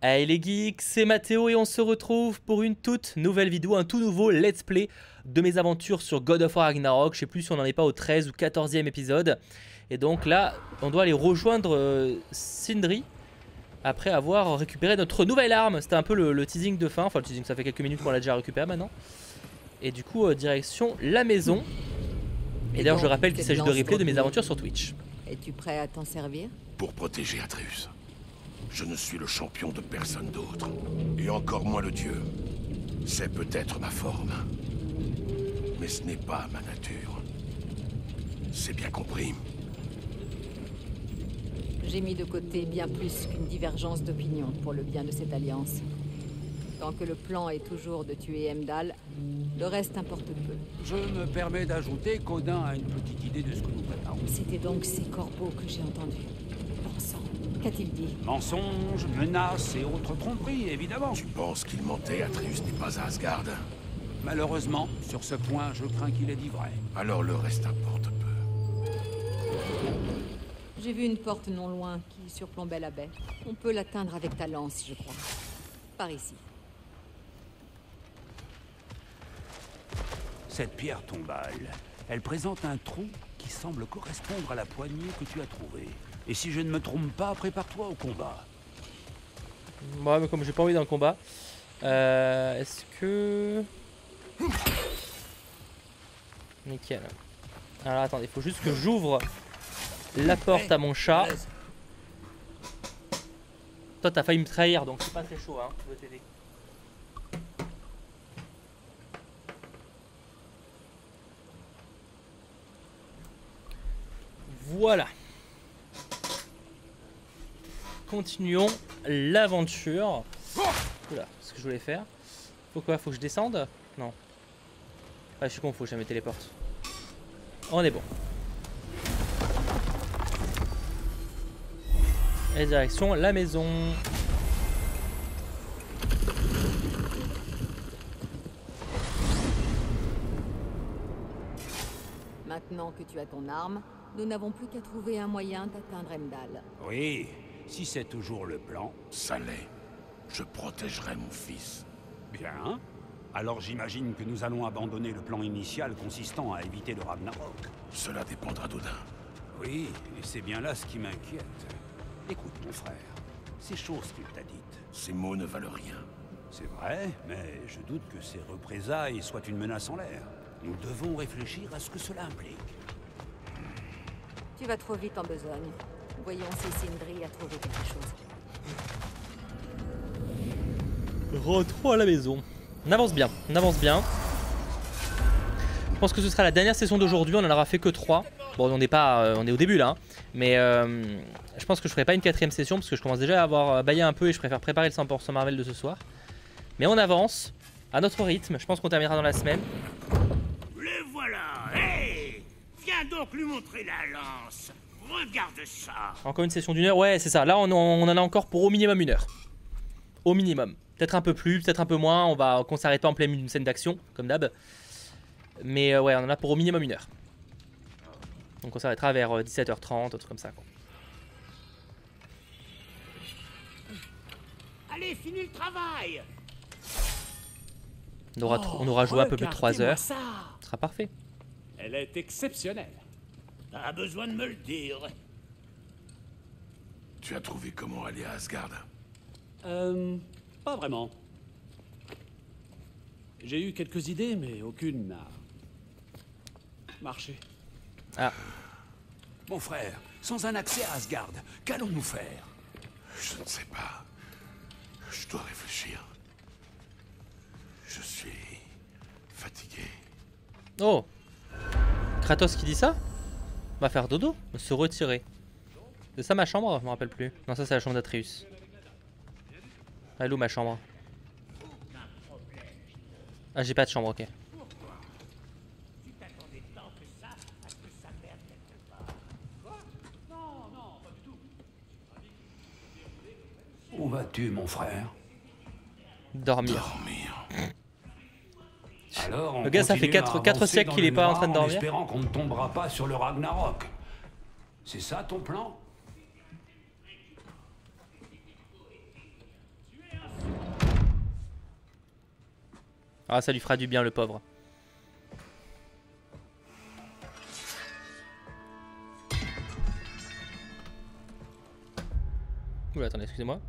Hey les geeks, c'est Mathéo et on se retrouve pour une toute nouvelle vidéo, un tout nouveau let's play de mes aventures sur God of War Ragnarok. Je sais plus si on n'en est pas au 13 ou 14e épisode. Et donc là, on doit aller rejoindre Sindri après avoir récupéré notre nouvelle arme. C'était un peu le teasing de fin, enfin le teasing, ça fait quelques minutes qu'on l'a déjà récupéré maintenant. Et du coup, direction la maison. Et d'ailleurs, je rappelle qu'il s'agit de replay de mes aventures sur Twitch. Es-tu prêt à t'en servir? Pour protéger Atreus. Je ne suis le champion de personne d'autre. Et encore moins le dieu. C'est peut-être ma forme. Mais ce n'est pas ma nature. C'est bien compris. J'ai mis de côté bien plus qu'une divergence d'opinion pour le bien de cette alliance. Tant que le plan est toujours de tuer Heimdall, le reste importe peu. Je me permets d'ajouter qu'Odin a une petite idée de ce que nous préparons. C'était donc ces corbeaux que j'ai entendus. Bon sang, qu'a-t-il dit? Mensonges, menaces et autres tromperies, évidemment. Tu penses qu'il mentait, Atreus n'est pas à Asgard? Malheureusement, sur ce point, je crains qu'il ait dit vrai. Alors le reste importe peu. J'ai vu une porte non loin qui surplombait la baie. On peut l'atteindre avec ta lance, je crois. Par ici. Cette pierre tombale, elle présente un trou qui semble correspondre à la poignée que tu as trouvée. Et si je ne me trompe pas, prépare-toi au combat. Ouais, mais comme j'ai pas envie d'un combat, est-ce que... Nickel. Alors attendez, il faut juste que j'ouvre la porte à mon chat. Toi t'as failli me trahir donc c'est pas très chaud hein, je veux t'aider. Voilà. Continuons l'aventure. Oula, ce que je voulais faire. Faut quoi? Faut que je descende? Non. Ah, je suis con, faut que je la téléporte. On est bon. Et direction la maison. Maintenant que tu as ton arme, nous n'avons plus qu'à trouver un moyen d'atteindre Heimdall. Oui, si c'est toujours le plan. Ça l'est. Je protégerai mon fils. Bien. Alors j'imagine que nous allons abandonner le plan initial consistant à éviter le Ragnarok. Cela dépendra d'Odin. Oui, et c'est bien là ce qui m'inquiète. Écoute, mon frère, ces choses qu'il t'a dites. Ces mots ne valent rien. C'est vrai, mais je doute que ces représailles soient une menace en l'air. Nous devons réfléchir à ce que cela implique. Tu vas trop vite en besogne. Voyons si Sindri a trouvé quelque chose. Rentrons à la maison. On avance bien, on avance bien. Je pense que ce sera la dernière session d'aujourd'hui, on en aura fait que 3. Bon, on est pas, on est au début là, hein. Mais je pense que je ferai pas une 4ème session parce que je commence déjà à avoir baillé un peu et je préfère préparer le 100% Marvel de ce soir. Mais on avance à notre rythme, je pense qu'on terminera dans la semaine. Le voilà. Hey, viens donc lui montrer la lance. Regarde ça. Encore une session d'1 heure, ouais c'est ça, là on en a encore pour au minimum 1 heure. Au minimum. Peut-être un peu plus, peut-être un peu moins, qu'on s'arrête pas en pleine une scène d'action, comme d'hab. Mais ouais, on en a pour au minimum 1 heure. Donc on s'arrêtera vers 17h30, un truc comme ça quoi. Allez, finis le travail. On aura joué un peu plus de 3 heures. Ça. Ce sera parfait. Elle est exceptionnelle. Pas besoin de me le dire. Tu as trouvé comment aller à Asgard? Pas vraiment. J'ai eu quelques idées, mais aucune n'a marché. Ah, Mon frère, sans un accès à Asgard, qu'allons-nous faire? Je ne sais pas. Je dois réfléchir. Je suis fatigué. oh, Kratos qui dit ça? Va faire dodo, se retirer. C'est ça ma chambre? Je me rappelle plus. Non, ça c'est la chambre d'Atreus. Elle est où ma chambre? Ah, j'ai pas de chambre, ok. Où vas-tu, mon frère? Dormir. Dormir. Alors, on Le gars, ça fait continue à 4 avancer siècles dans qu'il le est pas en noir train de dormir. En espérant qu'on ne tombera pas sur le Ragnarok. C'est ça ton plan? Ah, ça lui fera du bien, le pauvre. Oula, attendez, excusez-moi.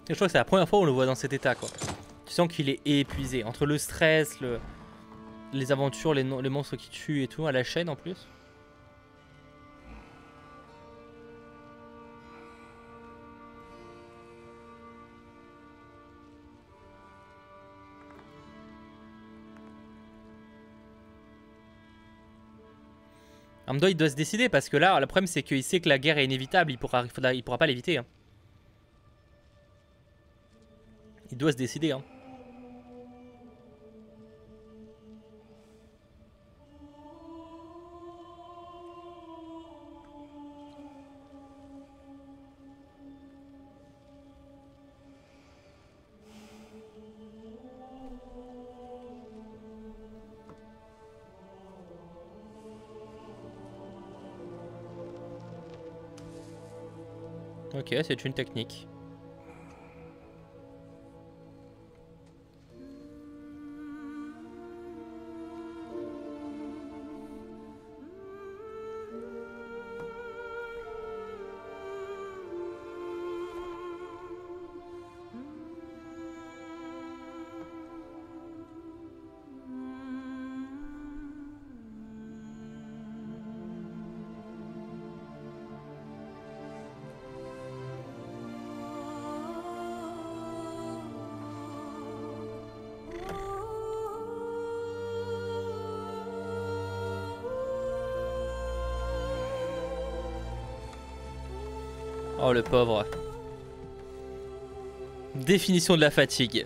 Et je crois que c'est la première fois où on le voit dans cet état, quoi. Tu sens qu'il est épuisé. Entre le stress, les aventures, les monstres qui tuent et tout, à la chaîne en plus. Amdo, il doit se décider parce que là, le problème c'est qu'il sait que la guerre est inévitable, il pourra pas l'éviter. Hein. Il doit se décider. Hein. Ok, c'est une technique. Oh le pauvre. Définition de la fatigue.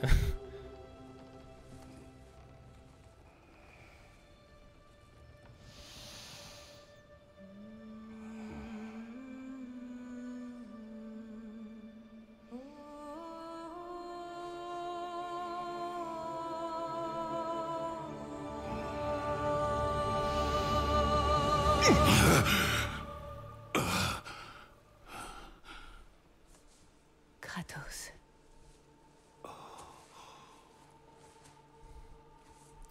Kratos.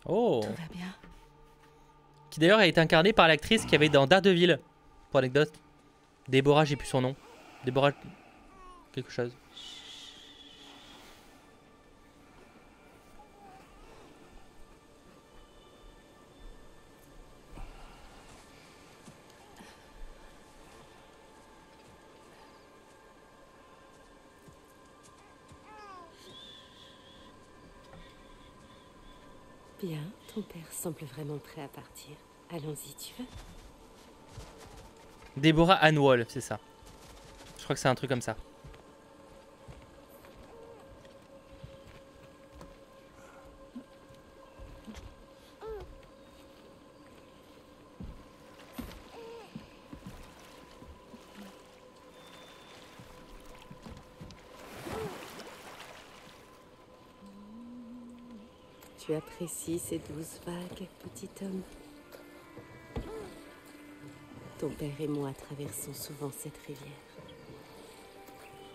Oh. Tout va bien. Qui d'ailleurs a été incarnée par l'actrice qui avait dans Daredevil. Pour anecdote. Déborah, j'ai plus son nom. Déborah... quelque chose. Bien, ton père semble vraiment prêt à partir. Allons-y, tu veux? Déborah Ann Wall, c'est ça. Je crois que c'est un truc comme ça. Tu apprécies ces douces vagues, petit homme? Ton père et moi traversons souvent cette rivière.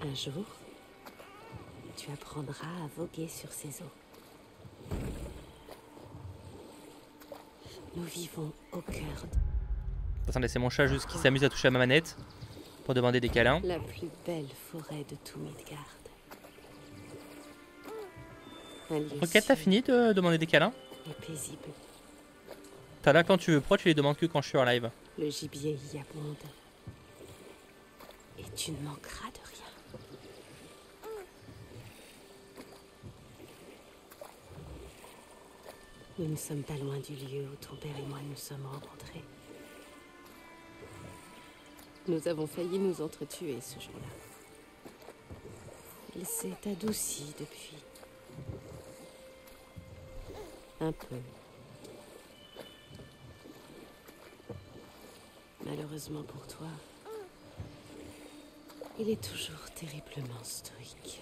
Un jour, tu apprendras à voguer sur ces eaux. Nous vivons au cœur Attendez, c'est mon chat juste qui s'amuse à toucher à ma manette pour demander des câlins. de la plus belle forêt de tout Midgard. Un lieu Ok, t'as sûr fini de demander des câlins? et paisible. T'as là quand tu veux, pourquoi tu les demandes que quand je suis en live? Le gibier y abonde. Et tu ne manqueras de rien. Nous ne sommes pas loin du lieu où ton père et moi nous sommes rencontrés. Nous avons failli nous entretuer ce jour-là. Il s'est adouci depuis. Un peu. Malheureusement pour toi, il est toujours terriblement stoïque.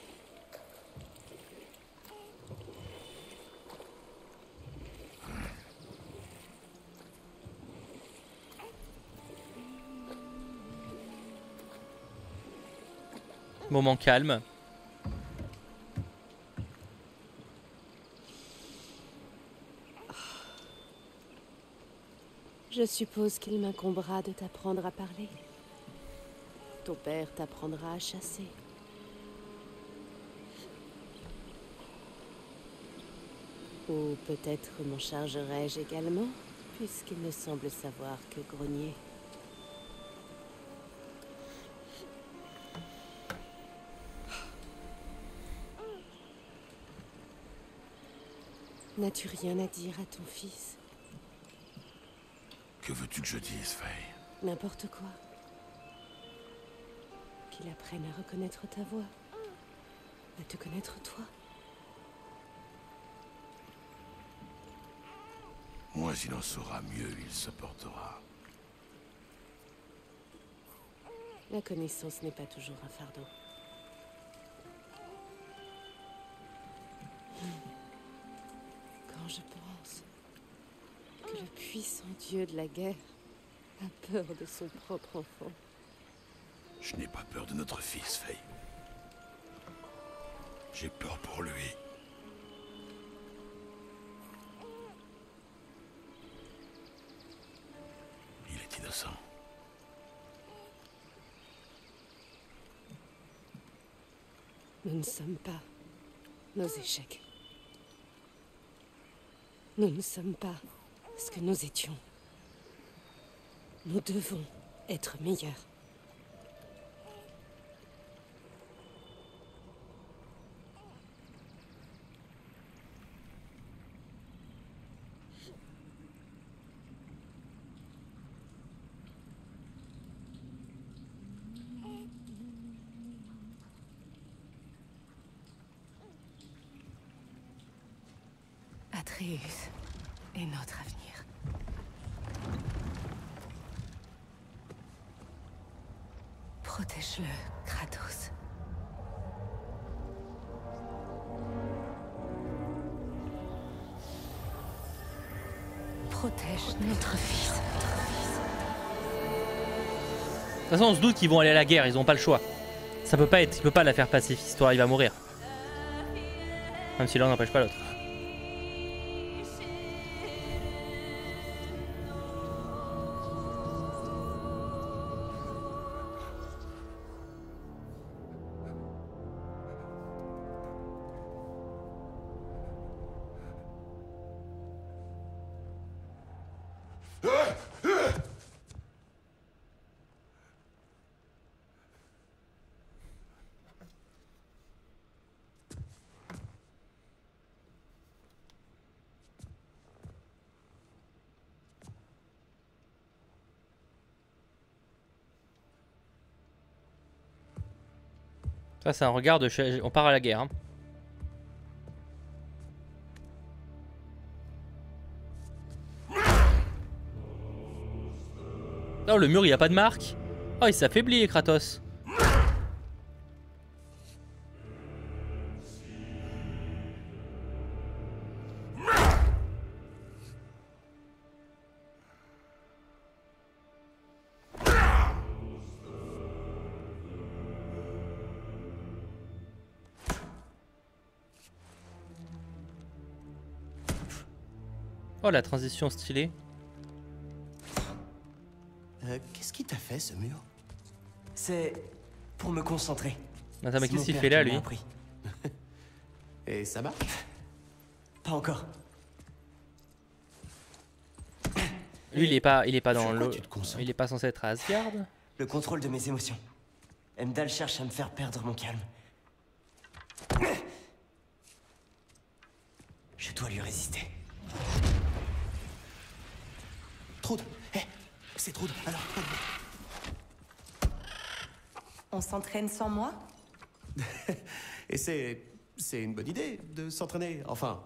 Moment calme. Je suppose qu'il m'incombera de t'apprendre à parler. Ton père t'apprendra à chasser. Ou peut-être m'en chargerai-je également, puisqu'il ne semble savoir que grogner. N'as-tu rien à dire à ton fils? Que veux-tu que je dise, Faye? N'importe quoi. Qu'il apprenne à reconnaître ta voix. À te connaître toi. Moins il en saura, mieux il se portera. La connaissance n'est pas toujours un fardeau. Quand je pense que le puissant dieu de la guerre a peur de son propre enfant. Je n'ai pas peur de notre fils, Faye. J'ai peur pour lui. Il est innocent. Nous ne sommes pas nos échecs. Nous ne sommes pas ce que nous étions. Nous devons être meilleurs. Atreus est notre avenir. Protège-le, Kratos. Protège notre fils. De toute façon, on se doute qu'ils vont aller à la guerre, ils ont pas le choix. Ça peut pas être, il peut pas la faire pacifiste, histoire il va mourir. Même si l'un n'empêche pas l'autre. Ça c'est un regard de... On part à la guerre. Hein. Oh, le mur il n'y a pas de marque. Oh, il s'affaiblit Kratos. Oh, la transition stylée. Qu'est-ce qui t'a fait ce mur? C'est pour me concentrer. Attends, mais qu'est-ce qu'il fait là, lui? Et ça marche? Pas encore. Lui, il est pas dans l'eau. Il est pas censé être à Asgard. Le contrôle de mes émotions. Heimdall cherche à me faire perdre mon calme. Je dois lui résister. Trud, hé, c'est Trud, alors. On s'entraîne sans moi? Et c'est une bonne idée de s'entraîner. Enfin,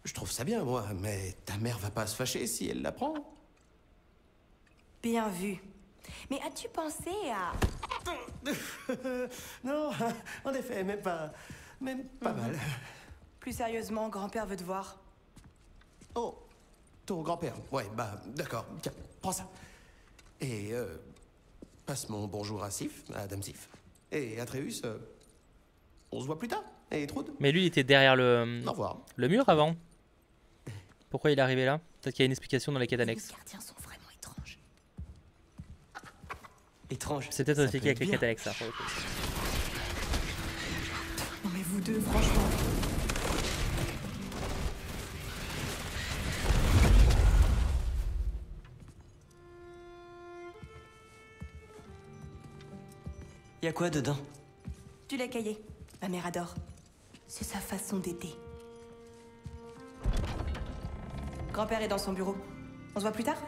je trouve ça bien, moi, mais ta mère va pas se fâcher si elle l'apprend. Bien vu. Mais as-tu pensé à... Non, en effet, même pas mal. Plus sérieusement, grand-père veut te voir. Oh, ton grand-père. Ouais, bah, d'accord. Tiens, prends ça. Et, passe mon bonjour à Sif, à Dame Sif. Et Atreus, On se voit plus tard. Et Trude? Mais lui, il était derrière Au revoir. le mur avant. Pourquoi il est arrivé là? Peut-être qu'il y a une explication dans les quêtes annexes. Les gardiens sont vraiment étranges. Étranges. C'est peut-être ça expliqué peut avec les être quêtes bien. annexes, ça, pour le coup. Non mais vous deux, franchement. Y a quoi dedans? Du lait caillé. Ma mère adore. C'est sa façon d'aider. Grand-père est dans son bureau. On se voit plus tard?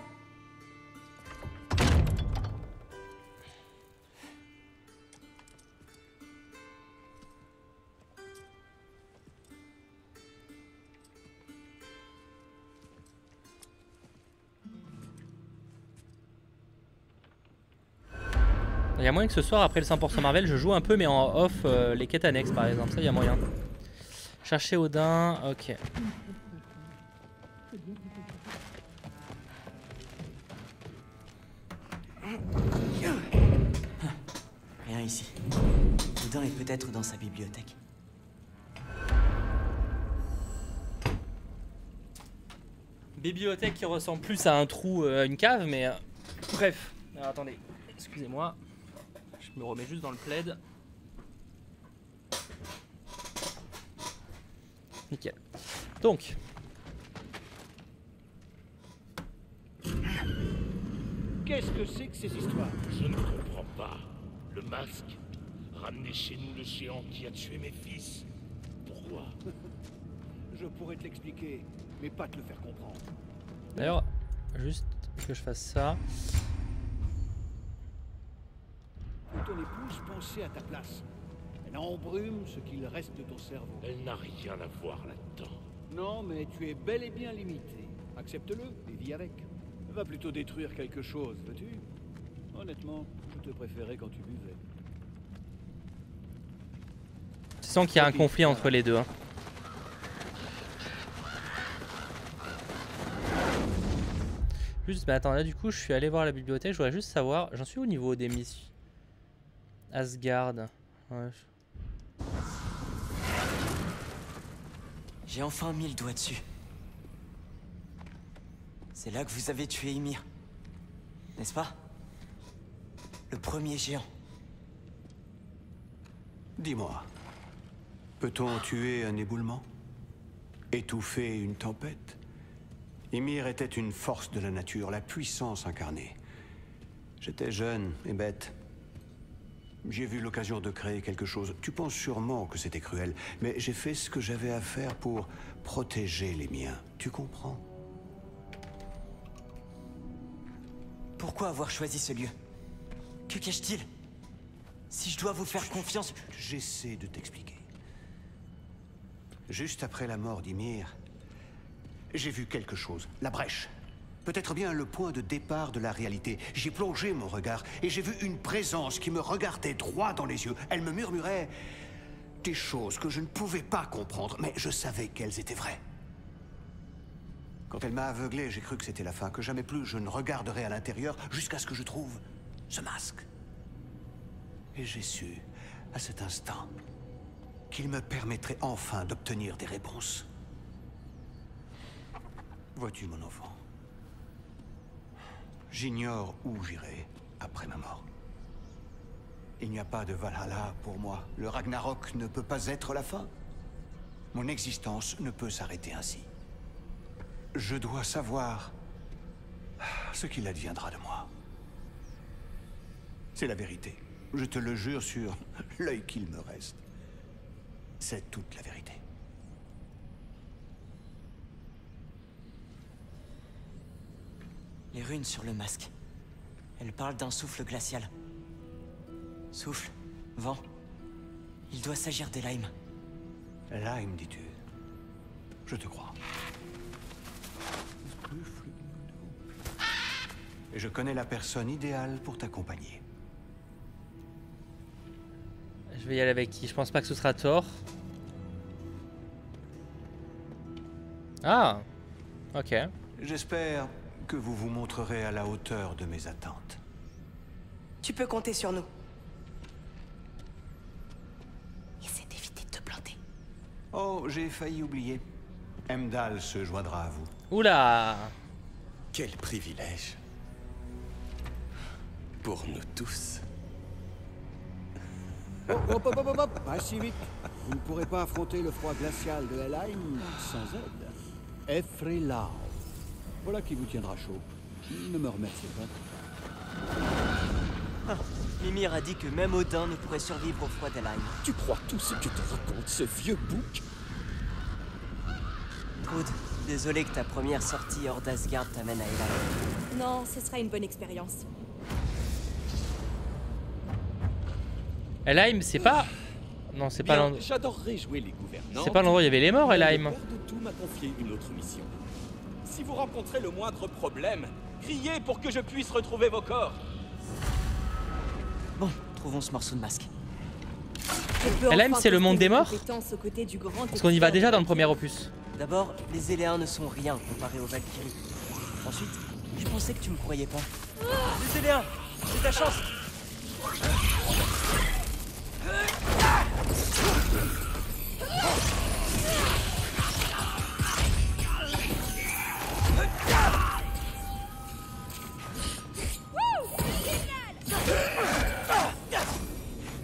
Il y a moyen que ce soir, après le 100% Marvel, je joue un peu, mais en off les quêtes annexes par exemple. Ça, il y a moyen. Chercher Odin, ok. Rien ici. Odin est peut-être dans sa bibliothèque. Bibliothèque qui ressemble plus à un trou, à une cave, mais bref. Alors, attendez, excusez-moi. Je me remets juste dans le plaid. Nickel. Donc. Qu'est-ce que c'est que ces histoires? Je ne comprends pas. Le masque. Ramener chez nous le géant qui a tué mes fils. Pourquoi? Je pourrais te l'expliquer, mais pas te le faire comprendre. D'ailleurs, juste que je fasse ça. Ton épouse pensait à ta place. Elle embrume ce qu'il reste de ton cerveau. Elle n'a rien à voir là-dedans. Non, mais tu es bel et bien limité. Accepte-le et vis avec. Va plutôt détruire quelque chose, veux-tu? Honnêtement, je te préférais quand tu buvais. Tu sens qu'il y a un conflit entre les deux. Hein. Juste, bah attends, là du coup, je suis allé voir la bibliothèque. Je voudrais juste savoir, j'en suis au niveau des missions. Asgard. Ouais. J'ai enfin mis le doigt dessus. C'est là que vous avez tué Ymir. N'est-ce pas? Le premier géant. Dis-moi, peut-on tuer un éboulement? Étouffer une tempête? Ymir était une force de la nature, la puissance incarnée. J'étais jeune et bête. J'ai vu l'occasion de créer quelque chose. Tu penses sûrement que c'était cruel, mais j'ai fait ce que j'avais à faire pour protéger les miens. Tu comprends? Pourquoi avoir choisi ce lieu? Que cache-t-il? Si je dois vous faire confiance... J'essaie de t'expliquer. Juste après la mort d'Ymir, j'ai vu quelque chose. La brèche. Peut-être bien le point de départ de la réalité. J'ai plongé mon regard et j'ai vu une présence qui me regardait droit dans les yeux. Elle me murmurait des choses que je ne pouvais pas comprendre, mais je savais qu'elles étaient vraies. Quand elle m'a aveuglé, j'ai cru que c'était la fin, que jamais plus je ne regarderai à l'intérieur jusqu'à ce que je trouve ce masque. Et j'ai su, à cet instant, qu'il me permettrait enfin d'obtenir des réponses. Vois-tu, mon enfant? J'ignore où j'irai après ma mort. Il n'y a pas de Valhalla pour moi. Le Ragnarok ne peut pas être la fin. Mon existence ne peut s'arrêter ainsi. Je dois savoir ce qu'il adviendra de moi. C'est la vérité. Je te le jure sur l'œil qu'il me reste. C'est toute la vérité. Les runes sur le masque. Elles parlent d'un souffle glacial. Souffle, vent. Il doit s'agir d'Elaim. Elaim, dis-tu? Je te crois. Et je connais la personne idéale pour t'accompagner. Je vais y aller avec qui? Je pense pas que ce sera Thor. Ah, ok. J'espère que vous vous montrerez à la hauteur de mes attentes. Tu peux compter sur nous. Essaie d'éviter Oh, j'ai failli oublier. Heimdall se joindra à vous. Oula. Quel privilège. Pour nous tous. Hop, hop, hop, hop, hop. Pas si vite. Vous ne pourrez pas affronter le froid glacial de Helheim sans aide. Efrelau. Voilà qui vous tiendra chaud. Ne me remerciez pas. Ah, Mimir a dit que même Odin ne pourrait survivre au froid d'Helheim. Tu crois tout ce que te raconte ce vieux bouc? Aude, désolé que ta première sortie hors d'Asgard t'amène à Helheim. Non, ce sera une bonne expérience. Helheim, c'est pas... Non, c'est pas l'endroit... J'adorerais jouer les gouvernants. C'est pas l'endroit où il y avait les morts, Helheim. Le père de tout m'a confié une autre mission. Si vous rencontrez le moindre problème, criez pour que je puisse retrouver vos corps. Bon, trouvons ce morceau de masque. Helheim, c'est le monde des morts? Parce qu'on y va déjà dans le premier opus. D'abord, les Éléens ne sont rien comparé aux Valkyries. Ensuite, je pensais que tu me croyais pas. Les Éléens, c'est ta chance.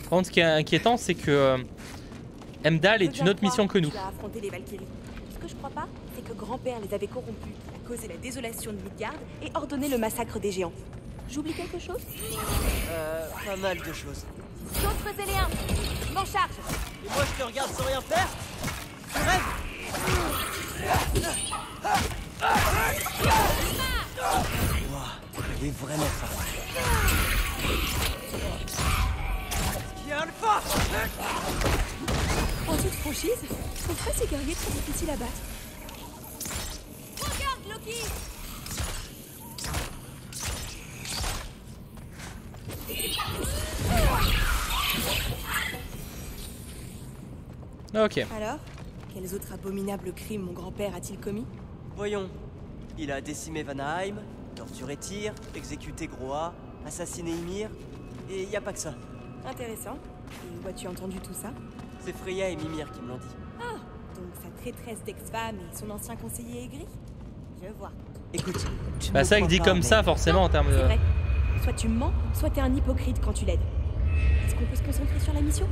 Par contre, ce qui est inquiétant, c'est que Heimdall est une autre mission que nous. Tu as affronté les Valkyries. Ce que je crois pas, c'est que grand-père les avait corrompus, a causé la désolation de Midgard et ordonné le massacre des géants. J'oublie quelque chose? Pas mal de choses. D'autres Éléens, m'en charge. Et moi, je te regarde sans rien faire? Tu rêves? Wow, elle est vraiment forte. Viens le pas! En toute franchise, je trouve pas ces guerriers très difficiles à battre. Regarde, Loki! Ok. Alors, quels autres abominables crimes mon grand-père a-t-il commis? Voyons. Il a décimé Vanaheim, torturé Tyr, exécuté Groa, assassiné Ymir, et y a pas que ça. Intéressant. Et où as-tu entendu tout ça? C'est Freya et Mimir qui me l'ont dit. Ah, donc sa traîtresse d'ex-femme et son ancien conseiller aigri? Je vois. Écoute, tu Bah, me ça, il crois dit pas, comme mais- ça, forcément, en termes C'est de... vrai. Soit tu me mens, soit t'es un hypocrite quand tu l'aides. Est-ce qu'on peut se concentrer sur la mission?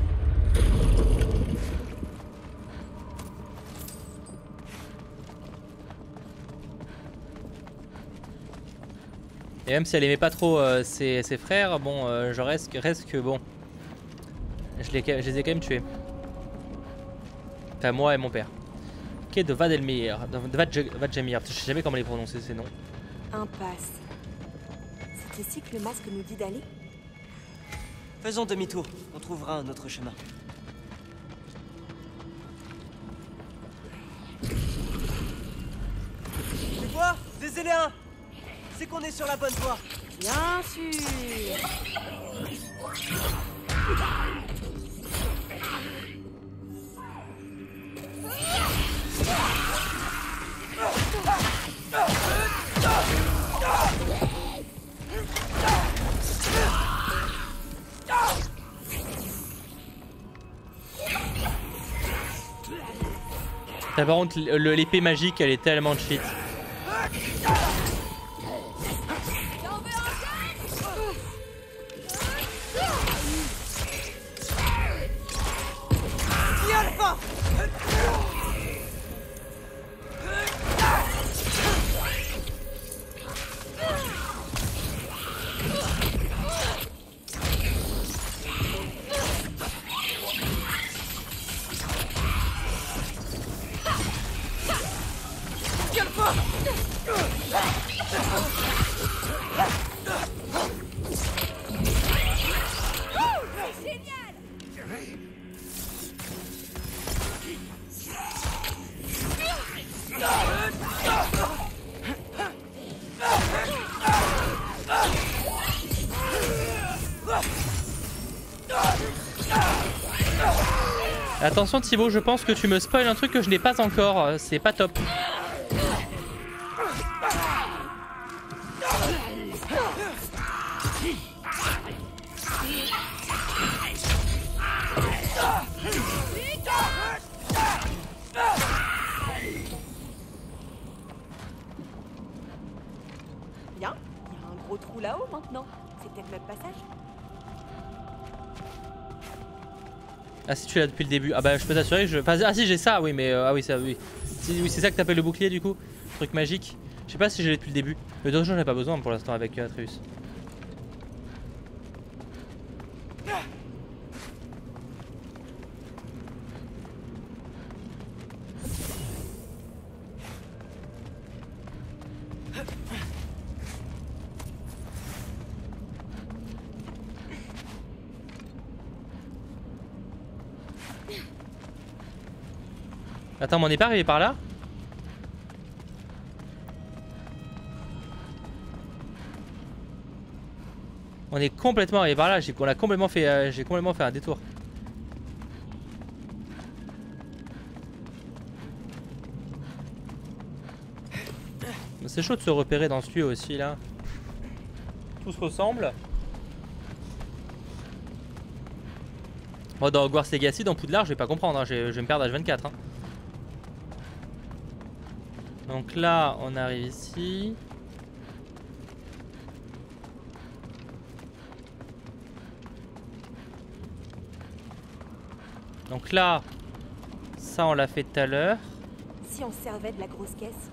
Et même si elle aimait pas trop ses frères, bon, je reste que bon. Je les ai quand même tués. Enfin, moi et mon père. Ok, de Vadelmir. De Vadjamir. Je sais jamais comment les prononcer ces noms. Impasse. C'est ici que le masque nous dit d'aller? Faisons demi-tour, on trouvera un autre chemin. Tu vois, des Éléens! C'est qu'on est sur la bonne voie. Bien sûr. Par contre, l'épée magique, elle est tellement cheat. Attention Thibaut, je pense que tu me spoil un truc que je n'ai pas encore, c'est pas top. Notre passage? Ah si tu l'as depuis le début. Ah bah je peux t'assurer que je... Enfin, ah si j'ai ça, oui mais... ah oui ça oui. Si, oui c'est ça que t'appelles le bouclier du coup. Truc magique. Je sais pas si je l'ai depuis le début. Mais d'autres gens j'en ai pas besoin pour l'instant avec Atreus. Attends, mais on n'est pas arrivé par là? On est complètement arrivé par là, j'ai complètement fait un détour. C'est chaud de se repérer dans ce lieu aussi là. Tout se ressemble. Moi dans Hogwarts Legacy, dans Poudlard, je vais pas comprendre, hein. Je vais me perdre à H24. Hein. Donc là, on arrive ici. Donc là, ça on l'a fait tout à l'heure. Si on servait de la grosse caisse.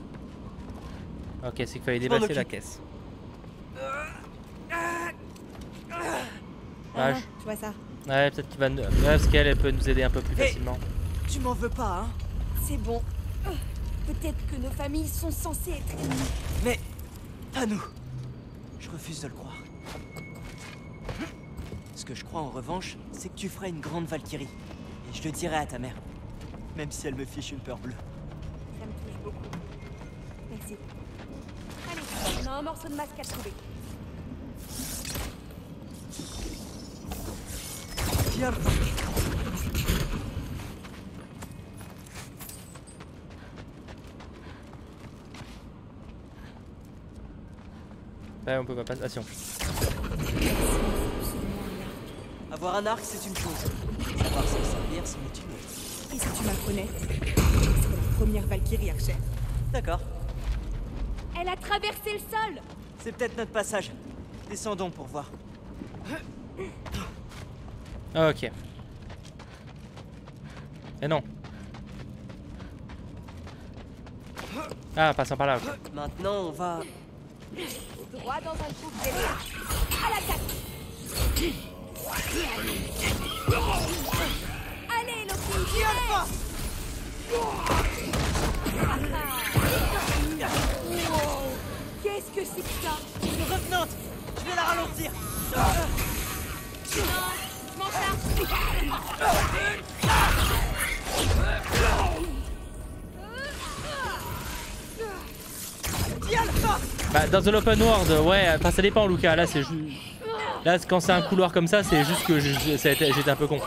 Ok, c'est qu'il fallait dépasser la caisse. Ah, tu vois ça? Ouais, peut-être qu'il va nous... Ouais, parce qu'elle peut nous aider un peu plus facilement. Tu m'en veux pas, hein? C'est bon. Peut-être que nos familles sont censées être ennemies. Mais pas nous. Je refuse de le croire. Ce que je crois en revanche, c'est que tu ferais une grande Valkyrie. Et je le dirai à ta mère. Même si elle me fiche une peur bleue. Ça me touche beaucoup. Merci. Allez, on a un morceau de masque à trouver. Viens. Ouais, on peut pas passer. Ah si, on... Avoir un arc, c'est une chose. Savoir s'en servir, c'en est une autre. Et si tu m'apprenais? C'est la première Valkyrie, Archer. D'accord. Elle a traversé le sol! C'est peut-être notre passage. Descendons pour voir. Ok. Et non. Ah, passons par là. Okay. Maintenant, on va... Droit dans un trou de délire. À l'attaque! Allez, Loki, viens! Qu'est-ce que c'est que ça? Une revenante! Je vais la ralentir! Non, je m'en charge! Bah, dans l'open world, ouais, enfin ça dépend, Lucas. Là, c'est juste. Là, quand c'est un couloir comme ça, c'est juste que j'étais un peu con.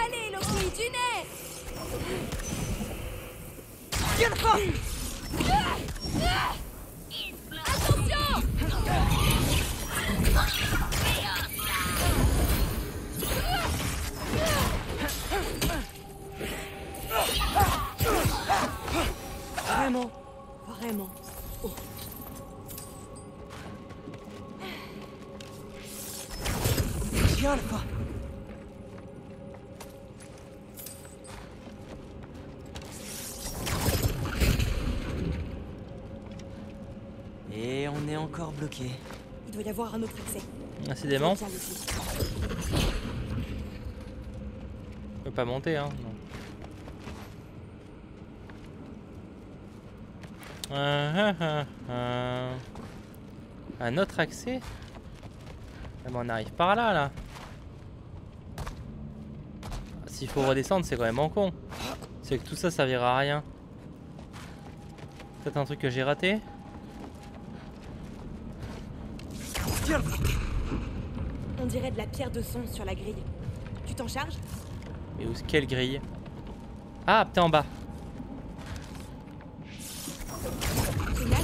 Allez, Loki, du nez! Attention! Vraiment, vraiment. Oh. Viens là-bas. Et on est encore bloqué. Il doit y avoir un autre accès. Décidément. On peut pas monter, hein. Non. Un autre accès? Ah, mais on arrive par là, là. S'il faut redescendre, c'est quand même en con. C'est que tout ça servira à rien. Peut-être un truc que j'ai raté? On dirait de la pierre de son sur la grille. Tu t'en charges? Et où? Quelle grille? Ah, putain, en bas. Génial.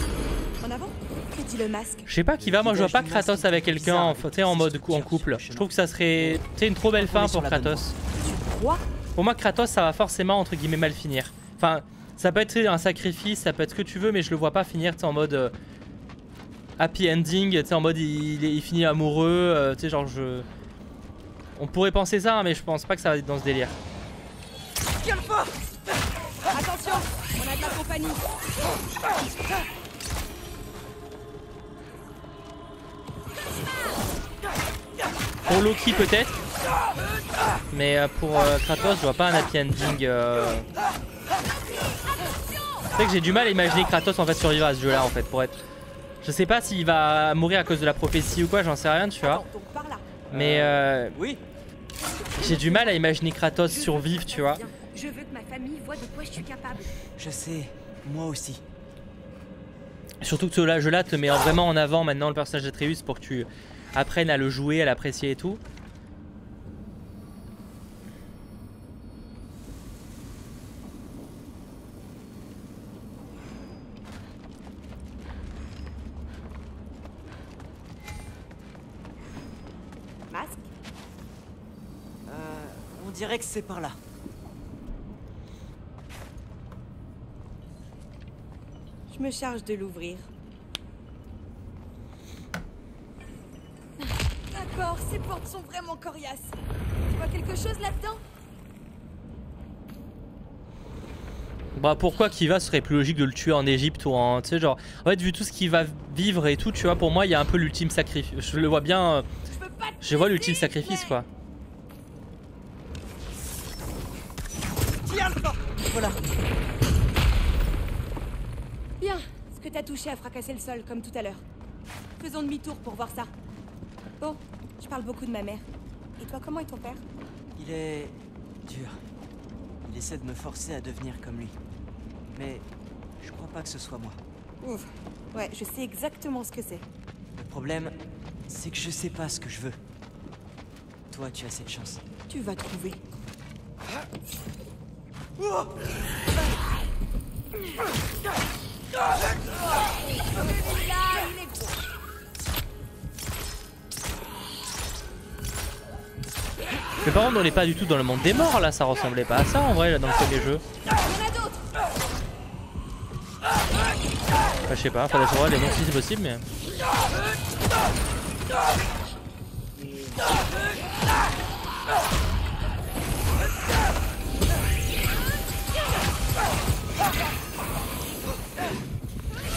En avant? Que dit le masque? Je sais pas qui va, moi je vois pas Kratos avec quelqu'un en mode en couple. Je trouve que ça serait une trop belle fin pour Kratos. Tu crois? Pour moi, Kratos, ça va forcément, entre guillemets, mal finir. Enfin, ça peut être un sacrifice, ça peut être ce que tu veux, mais je le vois pas finir en mode happy ending, en mode il finit amoureux, tu sais, genre je... On pourrait penser ça, mais je pense pas que ça va être dans ce délire. Attention, on a de la compagnie. Pour Loki peut-être, mais pour Kratos, je vois pas un happy ending. C'est vrai que j'ai du mal à imaginer Kratos en fait survivre à ce jeu-là en fait, pour être. Je sais pas s'il va mourir à cause de la prophétie ou quoi, j'en sais rien, tu vois. Mais oui. J'ai du mal à imaginer Kratos survivre, tu vois. Je veux que ma famille voit de quoi je suis capable. Je sais, moi aussi. Surtout que ce jeu-là te met vraiment en avant maintenant le personnage d'Atreus pour que tu apprennes à le jouer, à l'apprécier et tout. Masque? On dirait que c'est par là. Je me charge de l'ouvrir. D'accord, ces portes sont vraiment coriaces. Tu vois quelque chose là-dedans? Bah pourquoi Kiva serait plus logique de le tuer en Égypte ou en... Tu sais genre... En fait vu tout ce qu'il va vivre et tout, tu vois, pour moi il y a un peu l'ultime sacrifice. Je le vois bien... Je vois l'ultime sacrifice quoi. Tiens, voilà. Bien, ce que t'as touché a fracassé le sol, comme tout à l'heure. Faisons demi-tour pour voir ça. Bon, je parle beaucoup de ma mère. Et toi, comment est ton père? Il est... dur. Il essaie de me forcer à devenir comme lui. Mais je crois pas que ce soit moi. Ouf. Ouais, je sais exactement ce que c'est. Le problème, c'est que je sais pas ce que je veux. Toi, tu as cette chance. Tu vas trouver. Mais par contre on n'est pas du tout dans le monde des morts là, ça ressemblait pas à ça en vrai là dans le premier jeu. Enfin, je sais pas, faudrait savoir les noms si c'est possible mais...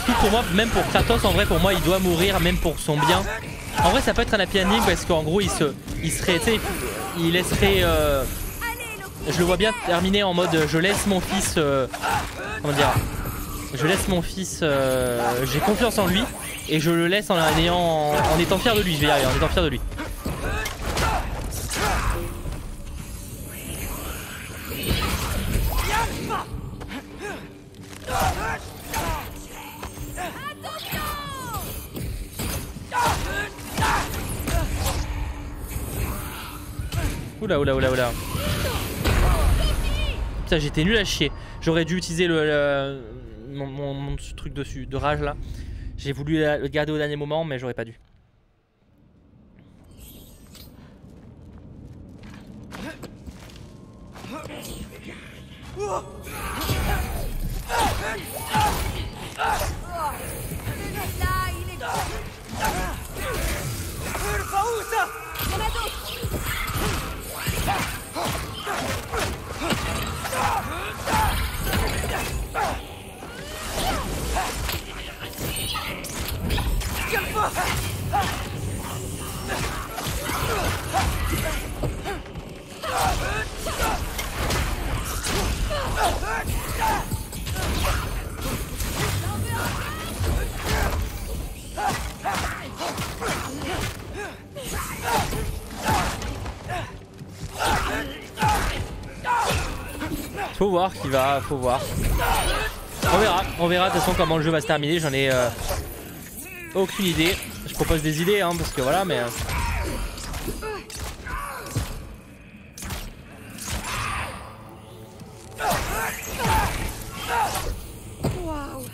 Tout pour moi, même pour Kratos en vrai pour moi il doit mourir même pour son bien. En vrai ça peut être un happy ending parce qu'en gros il serait, tu sais, il laisserait... je le vois bien terminer en mode je laisse mon fils... comment dire? Je laisse mon fils... j'ai confiance en lui et je le laisse en étant fier de lui, je vais y arriver, en étant fier de lui. Oula oula oula oula. Putain j'étais nul à chier. J'aurais dû utiliser mon truc dessus de rage là. J'ai voulu le garder au dernier moment mais j'aurais pas dû. Faut voir qui va, faut voir. On verra de toute façon comment le jeu va se terminer, j'en ai aucune idée. Je propose des idées hein, parce que voilà mais... Waouh,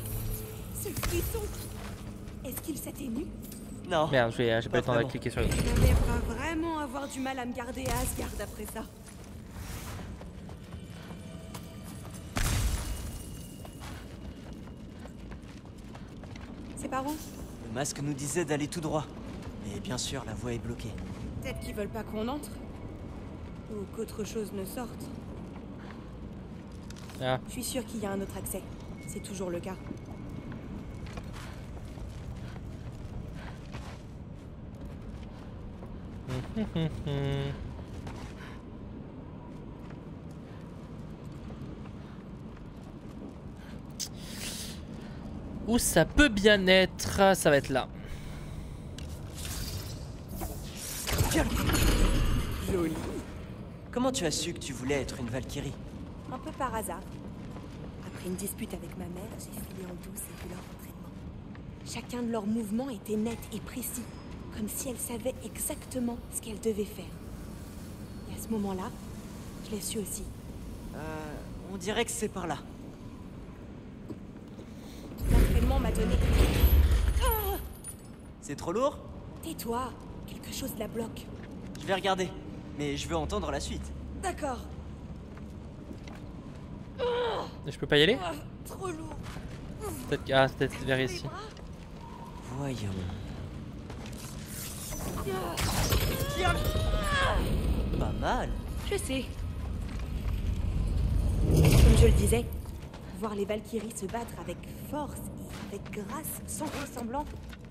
ce frisson. Est-ce qu'il s'atténue? Non. Merde, j'ai pas eu le temps de cliquer sur le... Ma mère va vraiment avoir du mal à me garder à Asgard après ça. C'est par où? Le masque nous disait d'aller tout droit. Et bien sûr, la voie est bloquée. Peut-être qu'ils veulent pas qu'on entre. Ou qu'autre chose ne sorte. Ah. Je suis sûre qu'il y a un autre accès. C'est toujours le cas. Où ça peut bien être? Ça va être là. Joli. Comment tu as su que tu voulais être une Valkyrie? Un peu par hasard. Après une dispute avec ma mère, j'ai filé en douce et vu leur entraînement. Chacun de leurs mouvements était net et précis, comme si elles savaient exactement ce qu'elles devaient faire. Et à ce moment-là, je l'ai su aussi. On dirait que c'est par là. L'entraînement m'a donné... C'est trop lourd? Tais-toi, quelque chose la bloque. Je vais regarder, mais je veux entendre la suite. D'accord. Je peux pas y aller? Trop lourd. Peut-être peut-être vers ici. Voyons. Pas mal. Je sais. Comme je le disais, voir les Valkyries se battre avec force et avec grâce, sans ressemblant,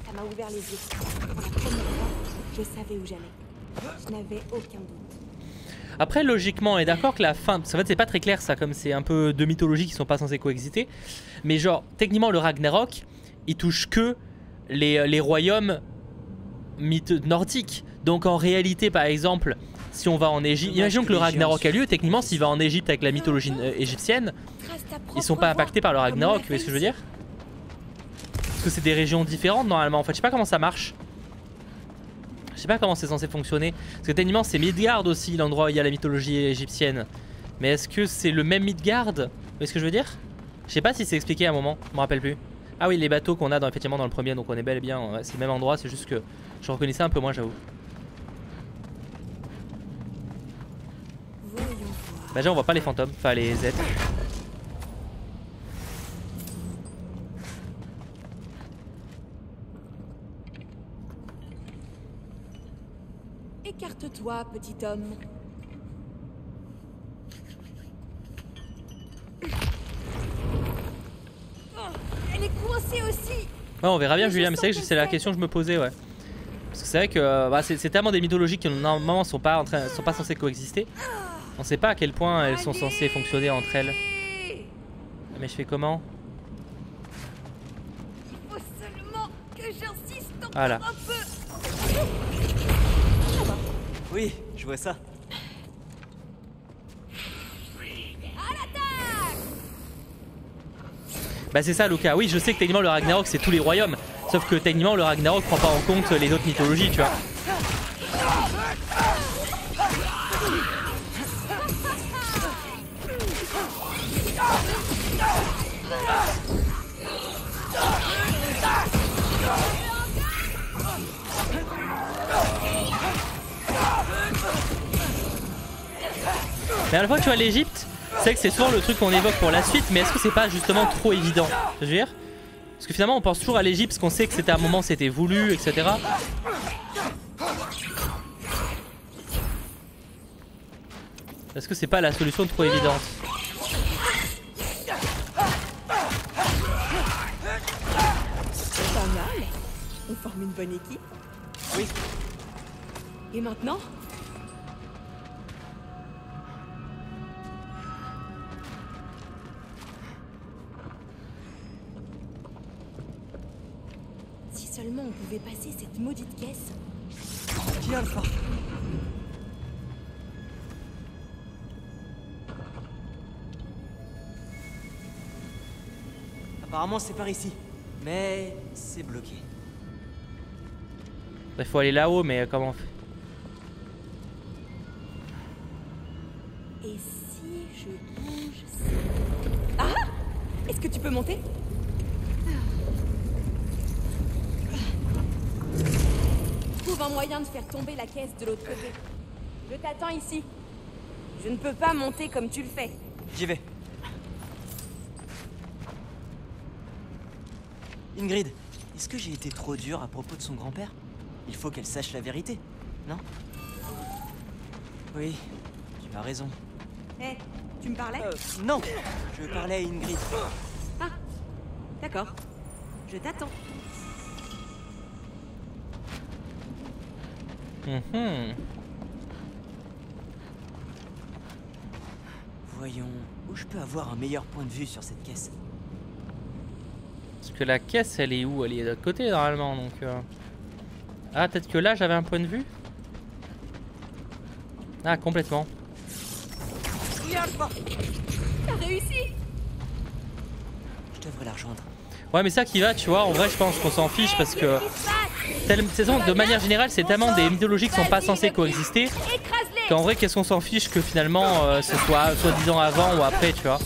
ça m'a ouvert les yeux. Pour la première fois, je savais où j'allais. Je n'avais aucun doute. Après, logiquement, on est d'accord que la fin... Parce qu'en fait, c'est pas très clair ça, comme c'est un peu deux mythologies qui sont pas censées coexister. Mais genre, techniquement, le Ragnarok, il touche que les royaumes nordiques. Donc en réalité, par exemple, si on va en Égypte... Imaginons que le Ragnarok a lieu, techniquement, s'il va en Égypte avec la mythologie égyptienne, ils sont pas impactés par le Ragnarok, vous voyez ce que je veux dire? Parce que c'est des régions différentes, normalement. En fait, je sais pas comment ça marche. Je sais pas comment c'est censé fonctionner. Parce que techniquement c'est Midgard aussi, l'endroit où il y a la mythologie égyptienne. Mais est-ce que c'est le même Midgard? Vous voyez ce que je veux dire? Je sais pas si c'est expliqué à un moment, je me rappelle plus. Ah oui, les bateaux qu'on a effectivement dans le premier, donc on est bel et bien, ouais, c'est le même endroit, c'est juste que je reconnaissais un peu moins, j'avoue. Bah déjà on voit pas les fantômes, enfin les Z. Écarte-toi, petit homme. Oh, elle est coincée aussi. Ouais, on verra bien, Julien, mais c'est vrai que c'est la question que je me posais, ouais. Parce que c'est vrai que bah, c'est tellement des mythologies qui normalement sont pas censées coexister. On sait pas à quel point elles sont censées fonctionner entre elles. Mais je fais comment? Il faut seulement que j'insiste encore voilà. Un peu. Oui, je vois ça. Bah c'est ça Lucas, oui je sais que techniquement le Ragnarok c'est tous les royaumes. Sauf que techniquement le Ragnarok prend pas en compte les autres mythologies, tu vois. Mais à la fois tu vois l'Égypte, c'est vrai que c'est souvent le truc qu'on évoque pour la suite, mais est-ce que c'est pas justement trop évident? Je veux dire, parce que finalement on pense toujours à l'Égypte parce qu'on sait que c'était un moment c'était voulu, etc. Est-ce que c'est pas la solution trop évidente? Pas mal. On forme une bonne équipe. Oui. Et maintenant? Si seulement on pouvait passer cette maudite caisse. Qui a le phare? Apparemment c'est par ici, mais c'est bloqué. Il faut aller là-haut, mais comment on fait? Et si je bouge ça... Ah! Est-ce que tu peux monter? Trouve un moyen de faire tomber la caisse de l'autre côté. Je t'attends ici. Je ne peux pas monter comme tu le fais. J'y vais. Ingrid, Est-ce que j'ai été trop dur à propos de son grand-père? Il faut qu'elle sache la vérité, non? Oui, tu as raison. Hé, tu me parlais? Non, je parlais à Ingrid. Ah, d'accord. Je t'attends. Voyons, où je peux avoir un meilleur point de vue sur cette caisse? Parce que la caisse, elle est où? Elle est de l'autre côté normalement, donc... Ah, peut-être que là, j'avais un point de vue? Ah, complètement. T'as réussi! Je devrais la rejoindre. Ouais, mais ça qui va, tu vois, en vrai, je pense qu'on s'en fiche parce que... De manière générale, c'est tellement des mythologies qui sont pas censées coexister qu'en vrai, qu'est-ce qu'on s'en fiche que finalement, ce soit soi-disant avant ou après, tu vois.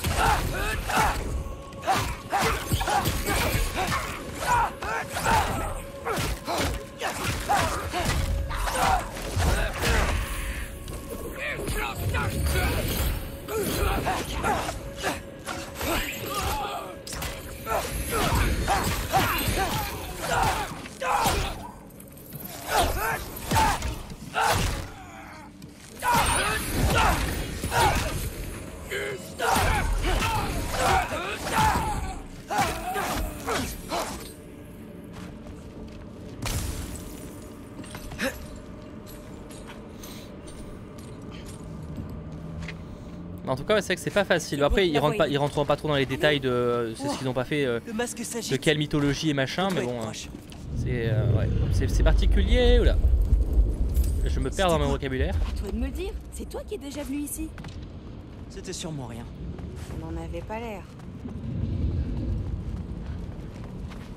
En tout cas, ouais, c'est vrai que c'est pas facile. Après, ils rentreront pas trop dans les détails de c'est ce qu'ils n'ont pas fait, de quelle mythologie et machin, mais bon, c'est particulier. Oula. Je me perds dans mon vocabulaire. À toi de me le dire, c'est toi qui es déjà venu ici. C'était sûrement rien. On n'en avait pas l'air.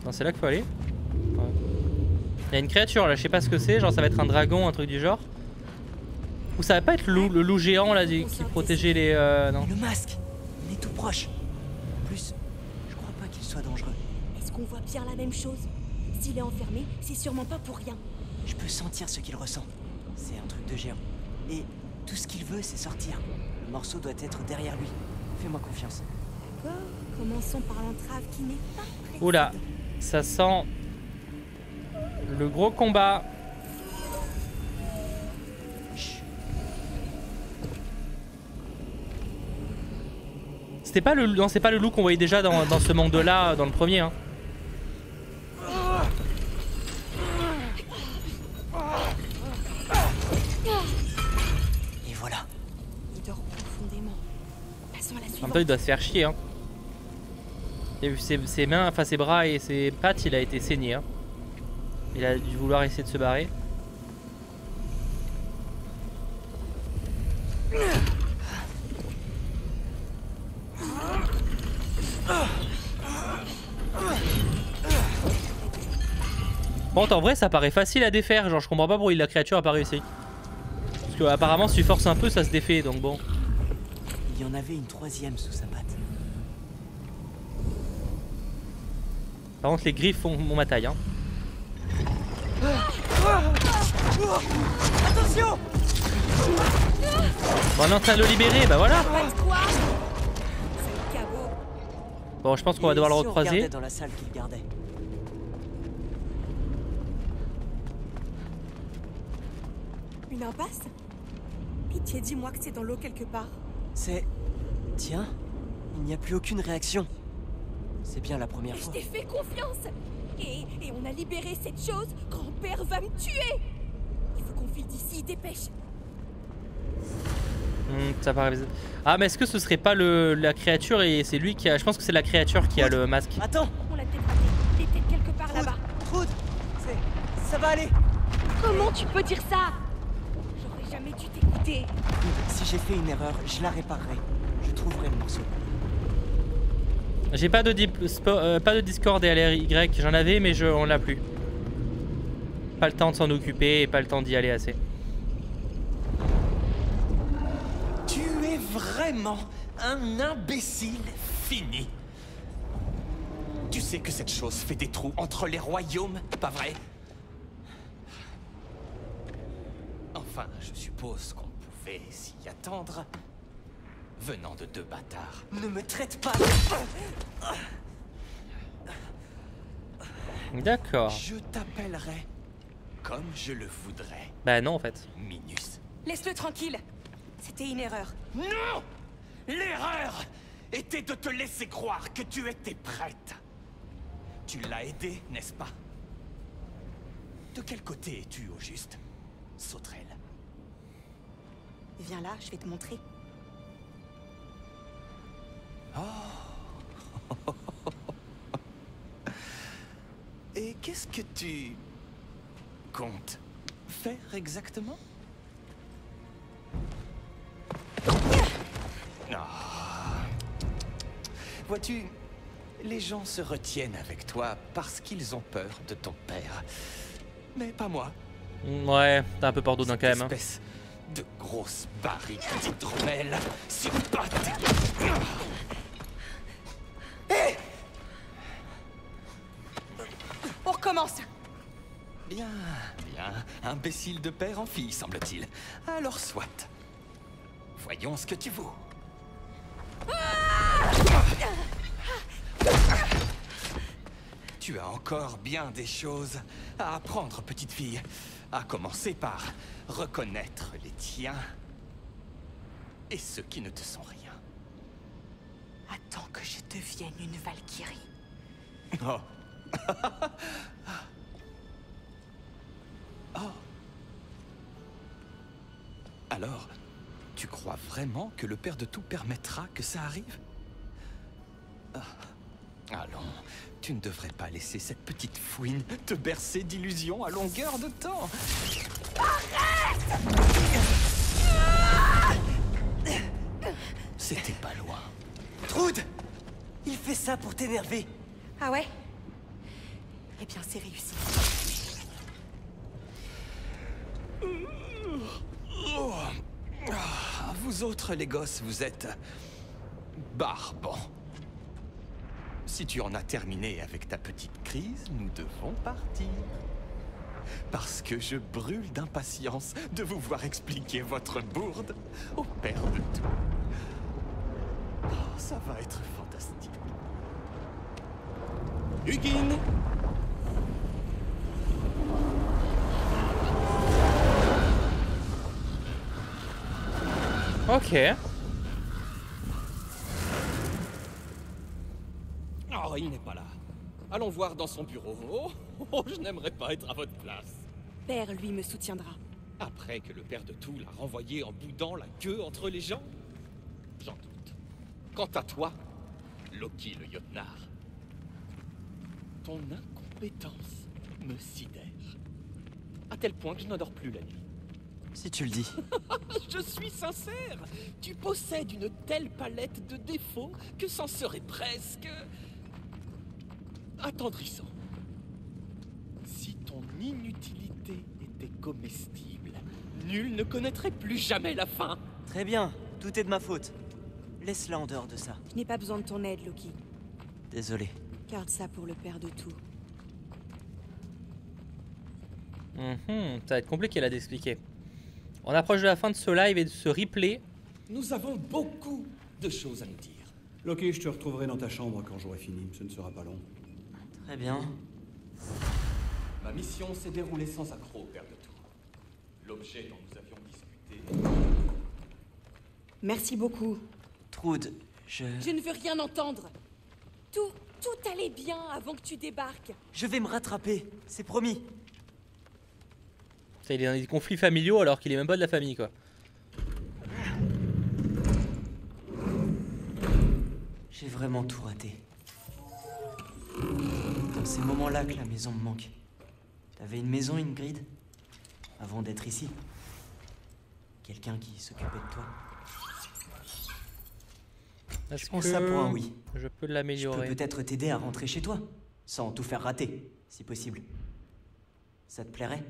Non, c'est là qu'il faut aller. Ouais. Il y a une créature là, je sais pas ce que c'est, genre ça va être un dragon, un truc du genre. Ou ça va pas être le loup géant là qui protégeait les... non. Le masque, on est tout proche. En plus, je crois pas qu'il soit dangereux. Est-ce qu'on voit bien la même chose? S'il est enfermé, c'est sûrement pas pour rien. Je peux sentir ce qu'il ressent. C'est un truc de géant. Et tout ce qu'il veut, c'est sortir. Le morceau doit être derrière lui. Fais-moi confiance. D'accord, commençons par l'entrave qui n'est pas prête. Oula, ça sent le gros combat. C'était pas le... Non, c'est pas le loup qu'on voyait déjà dans ce monde-là, dans le premier. Hein. Et voilà. Il dort profondément. Passons à la En même suivante. temps, il doit se faire chier. Hein. Il a vu ses mains, enfin ses bras et ses pattes, il a été saigné. Hein. Il a dû vouloir essayer de se barrer. Bon, en vrai, ça paraît facile à défaire. Genre, je comprends pas pourquoi la créature a pas réussi. Parce que apparemment, si tu forces un peu, ça se défait. Donc bon. Il y en avait une troisième sous sa patte. Par contre, les griffes font ma taille. Hein. Attention! Bon, on est en train de le libérer, bah voilà. Quoi? C'est le cabot. Bon, je pense qu'on va devoir le Et si on recroiser. regardait dans la salle qu'il gardait. Une impasse? Pitié, dis-moi que c'est dans l'eau quelque part. C'est... Tiens, il n'y a plus aucune réaction. C'est bien la première Je fois. t'ai fait confiance. Et on a libéré cette chose. Grand-père va me tuer. Il faut qu'on file d'ici, dépêche. Ça paraît bizarre. Ah, mais est-ce que ce serait pas la créature et c'est lui qui a... Je pense que c'est la créature qui a le masque. Attends! On l'a peut-être raté. Il est peut-être quelque part là-bas. Trud! Ça va aller! Comment tu peux dire ça? J'aurais jamais dû t'écouter. Si j'ai fait une erreur, je la réparerai. Je trouverai le morceau. J'ai pas de Discord et LRY, j'en avais mais on l'a plus. Pas le temps de s'en occuper et pas le temps d'y aller assez. Tu es vraiment un imbécile fini. Tu sais que cette chose fait des trous entre les royaumes, pas vrai? Enfin, je suppose qu'on pouvait s'y attendre. Venant de deux bâtards. Ne me traite pas! D'accord. Je t'appellerai comme je le voudrais. Bah non en fait. Minus. Laisse-le tranquille. C'était une erreur. Non! L'erreur était de te laisser croire que tu étais prête. Tu l'as aidé, n'est-ce pas? De quel côté es-tu au juste, Sauterelle? Viens là, je vais te montrer. Et qu'est-ce que tu comptes faire exactement? Vois-tu, les gens se retiennent avec toi parce qu'ils ont peur de ton père. Mais pas moi. Ouais, t'as un peu peur d'Odin quand même. Hein. Espèce de grosse barrique d'hydromel psychopathe. Hé! On recommence. Bien, bien. Imbécile de père en fille, semble-t-il. Alors soit. Voyons ce que tu vaux. Tu as encore bien des choses à apprendre, petite fille. À commencer par reconnaître les tiens et ceux qui ne te sont rien. Attends que je devienne une Valkyrie. Oh. Oh. Alors, tu crois vraiment que le Père de Tout permettra que ça arrive? Allons, tu ne devrais pas laisser cette petite fouine te bercer d'illusions à longueur de temps. Arrête! C'était pas loin. Trude! Il fait ça pour t'énerver. Ah ouais? Eh bien, c'est réussi. Vous autres, les gosses, vous êtes barbants. Si tu en as terminé avec ta petite crise, nous devons partir. Parce que je brûle d'impatience de vous voir expliquer votre bourde au Père de Tout. Oh, ça va être fantastique. Hugin! Ok. Oh, il n'est pas là. Allons voir dans son bureau. Oh, je n'aimerais pas être à votre place. Père, lui, me soutiendra. Après que le Père de Tout l'a renvoyé en boudant la queue entre les jambes? J'en doute. Quant à toi, Loki le Jotnar, ton incompétence me sidère. À tel point que je n'endors plus la nuit. Si tu le dis. Je suis sincère. Tu possèdes une telle palette de défauts que c'en serait presque attendrissant. Si ton inutilité était comestible, nul ne connaîtrait plus jamais la fin. Très bien, tout est de ma faute. Laisse-la en dehors de ça. Je n'ai pas besoin de ton aide, Loki. Désolé. Garde ça pour le Père de Tout. Ça va être compliqué là d'expliquer. On approche de la fin de ce live et de ce replay. Nous avons beaucoup de choses à nous dire. Loki, je te retrouverai dans ta chambre quand j'aurai fini. Ce ne sera pas long. Très bien. Ma mission s'est déroulée sans accroc, Père de Tout. L'objet dont nous avions discuté... Merci beaucoup. Trude, je ne veux rien entendre. Tout allait bien avant que tu débarques. Je vais me rattraper, c'est promis. Ça, il est dans des conflits familiaux alors qu'il est même pas de la famille quoi. J'ai vraiment tout raté. Dans ces moments-là que la maison me manque. T'avais une maison, Ingrid? Avant d'être ici? Quelqu'un qui s'occupait de toi? Je prends ça pour un oui. Je peux Je l'améliorer. peux peut-être t'aider à rentrer chez toi, sans tout faire rater, si possible. Ça te plairait?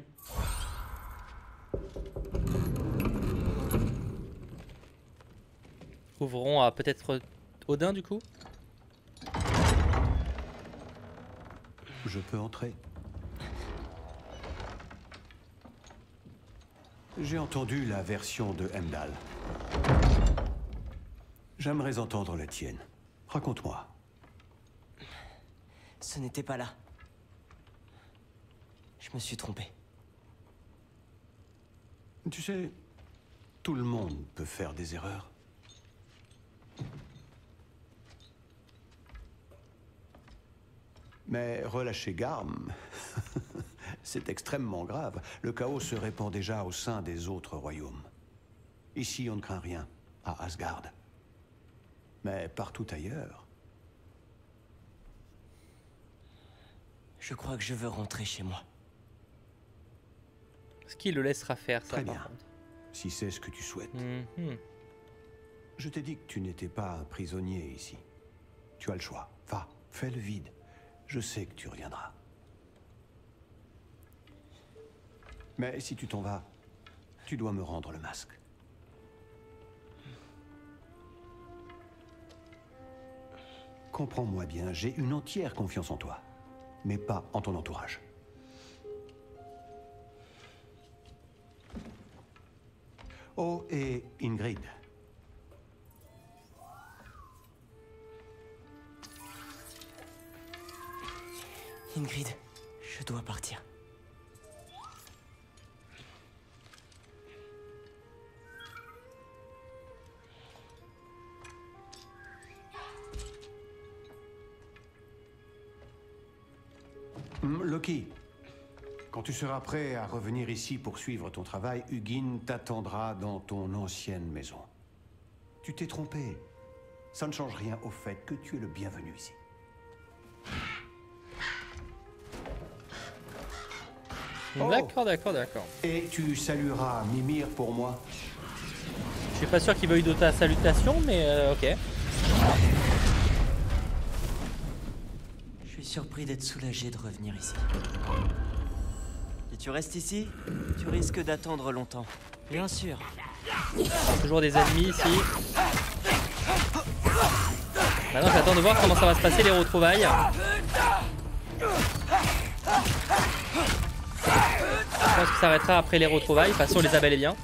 Ouvrons à peut-être Odin du coup. Je peux entrer. J'ai entendu la version de Heimdall. J'aimerais entendre la tienne. Raconte-moi. Ce n'était pas là. Je me suis trompé. Tu sais, tout le monde peut faire des erreurs. Mais relâcher Garm, c'est extrêmement grave. Le chaos se répand déjà au sein des autres royaumes. Ici, on ne craint rien, à Asgard. Mais partout ailleurs... Je crois que je veux rentrer chez moi. Ce qui le laissera faire, ça, Très par bien. contre. Si c'est ce que tu souhaites. Mhm. Je t'ai dit que tu n'étais pas un prisonnier ici. Tu as le choix. Va, fais le vide. Je sais que tu reviendras. Mais si tu t'en vas, tu dois me rendre le masque. Comprends-moi bien, j'ai une entière confiance en toi, mais pas en ton entourage. Oh, et Ingrid. Ingrid, je dois partir. Loki, quand tu seras prêt à revenir ici pour suivre ton travail, Hugin t'attendra dans ton ancienne maison. Tu t'es trompé. Ça ne change rien au fait que tu es le bienvenu ici. D'accord, d'accord, d'accord. Et tu salueras Mimir pour moi. Je suis pas sûr qu'il veuille de ta salutation, mais ok. Je suis surpris d'être soulagé de revenir ici. Si tu restes ici, tu risques d'attendre longtemps. Bien sûr. Toujours des ennemis ici. Maintenant j'attends de voir comment ça va se passer les retrouvailles. Je pense que ça s'arrêtera après les retrouvailles. De toute façon on les a bel et bien.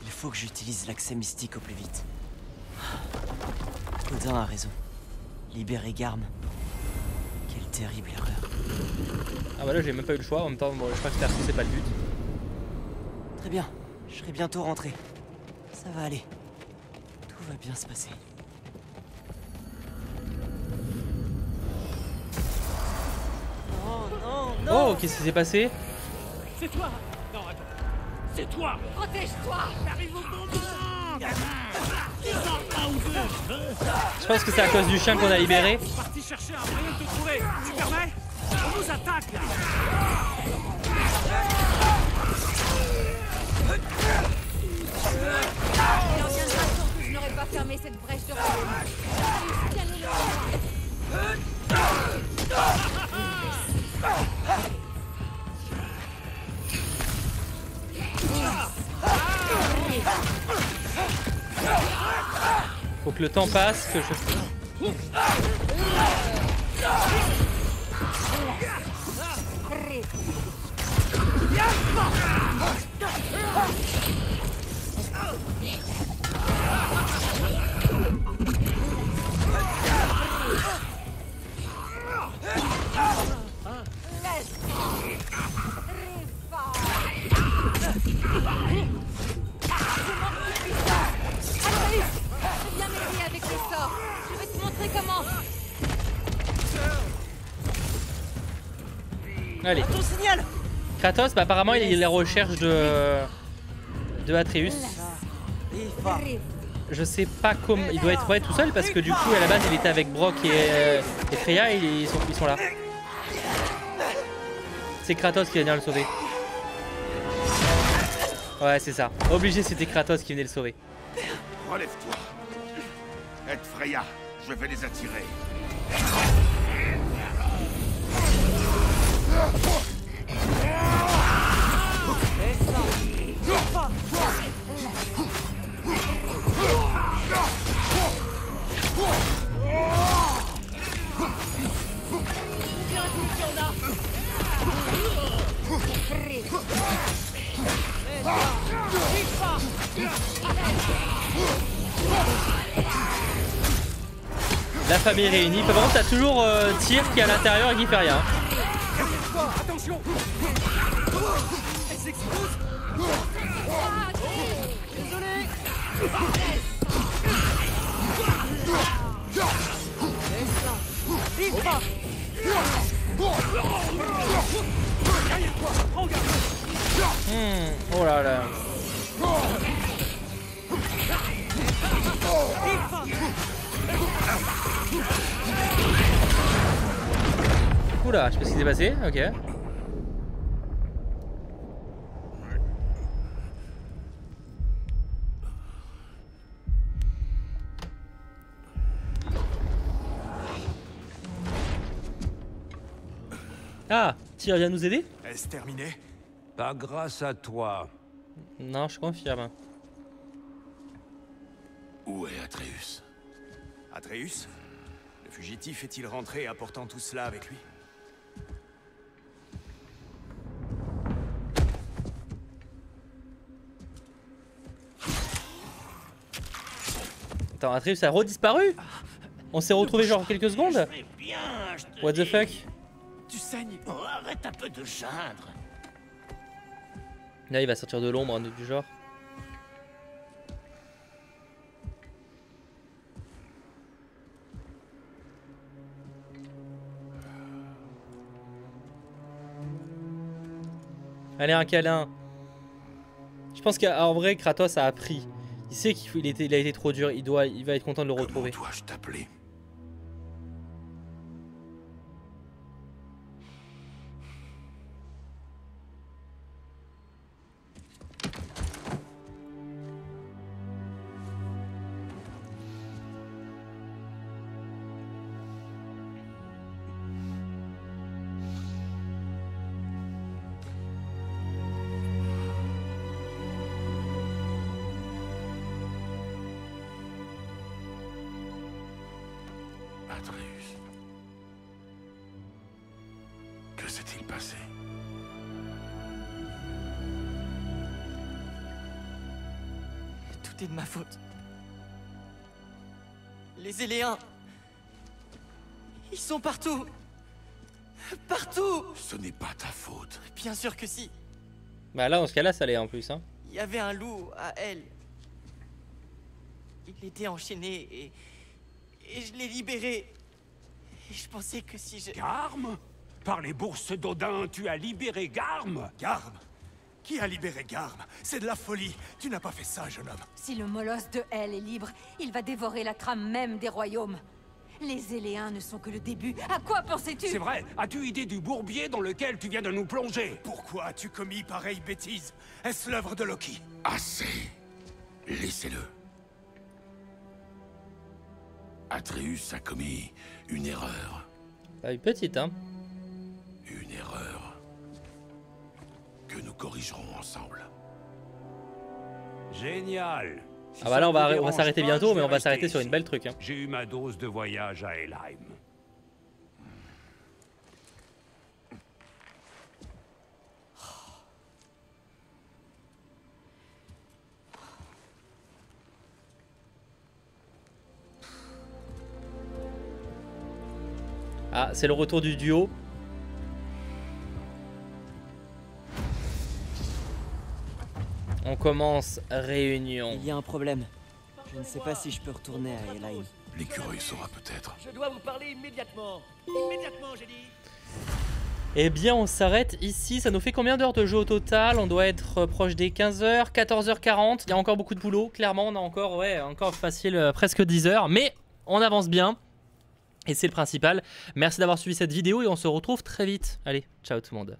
Il faut que j'utilise l'accès mystique au plus vite. Odin a raison. Libérer Garm. Quelle terrible erreur. Ah bah là j'ai même pas eu le choix. En même temps bon, je crois que perso c'est pas le but. Très bien. Je serai bientôt rentré. Ça va aller. Tout va bien se passer. Non, non, Oh, qu'est-ce qui s'est passé? C'est toi. Non, attends. C'est toi. Protège-toi. T'arrives au bon moment, gamin. Sors pas ou deux. Je pense que c'est à cause du chien qu'on a libéré. Je suis parti chercher un moyen de te trouver. Tu permets? On nous attaque là. Il en viendra sûr que je n'aurais pas fermé cette brèche de royaume. Tiens-nous Faut que le temps passe, que je... Viens m'aider avec les sorts. Je vais te montrer comment. Allez. Ton signal. Kratos, bah apparemment il est à la recherche de Atreus. Je sais pas comment... Il doit être tout seul parce que du coup à la base il était avec Brock et Freya et ils sont là. C'est Kratos qui va venir le sauver. Ouais c'est ça. Obligé c'était Kratos qui venait le sauver. Relève-toi. Aide Freya, je vais les attirer. La famille réunie. Par contre, t'as toujours Tyr qui est à l'intérieur et qui fait rien. Attention. Elle s'explose. Désolé. Oh là là. Oula, je sais pas ce qui s'est passé, ok. Ah, Tyr vient nous aider? Est-ce terminé? Pas grâce à toi. Non, je confirme. Où est Atreus? Atreus? Le fugitif est-il rentré apportant tout cela avec lui? Attends, Atreus a redisparu? On s'est retrouvé genre quelques secondes? What the fuck? Tu saignes. Oh, arrête un peu de geindre. Là, il va sortir de l'ombre, un truc du genre. Allez, un câlin. Je pense qu'en vrai, Kratos a appris. Il sait qu'il a été trop dur. Il va être content de le retrouver. Comment dois-je t'appeler? Atreus. Que s'est-il passé? Tout est de ma faute. Les Éléens... Ils sont partout. Partout. Ce n'est pas ta faute. Bien sûr que si. Bah là, dans ce cas-là, ça l'est en plus. Hein. Il y avait un loup à elle. Il était enchaîné et je l'ai libéré. Et je pensais que si je... Garm? Par les bourses d'Odin, tu as libéré Garm? Garm? Qui a libéré Garm? C'est de la folie. Tu n'as pas fait ça, jeune homme. Si le molosse de Hel est libre, il va dévorer la trame même des royaumes. Les Éléens ne sont que le début. À quoi pensais-tu? C'est vrai. As-tu idée du bourbier dans lequel tu viens de nous plonger? Pourquoi as-tu commis pareille bêtise? Est-ce l'œuvre de Loki? Assez. Laissez-le. Atreus a commis une erreur. Bah, une petite, hein. Une erreur que nous corrigerons ensemble. Génial. Si Ah bah ça là, on ne vous va dérange s'arrêter pas, bientôt, je mais vais on va rester s'arrêter sur ici. une belle truc. Hein. J'ai eu ma dose de voyage à Helheim. Ah, c'est le retour du duo. On commence réunion. Il y a un problème. Je ne sais pas si je peux retourner à Helheim. L'écureuil saura peut-être. Je dois vous parler immédiatement. Immédiatement, j'ai dit. Eh bien, on s'arrête ici. Ça nous fait combien d'heures de jeu au total? On doit être proche des 15h, 14h40. Il y a encore beaucoup de boulot. Clairement, on a encore, encore facile, presque 10 heures. Mais on avance bien. Et c'est le principal. Merci d'avoir suivi cette vidéo et on se retrouve très vite. Allez, ciao tout le monde.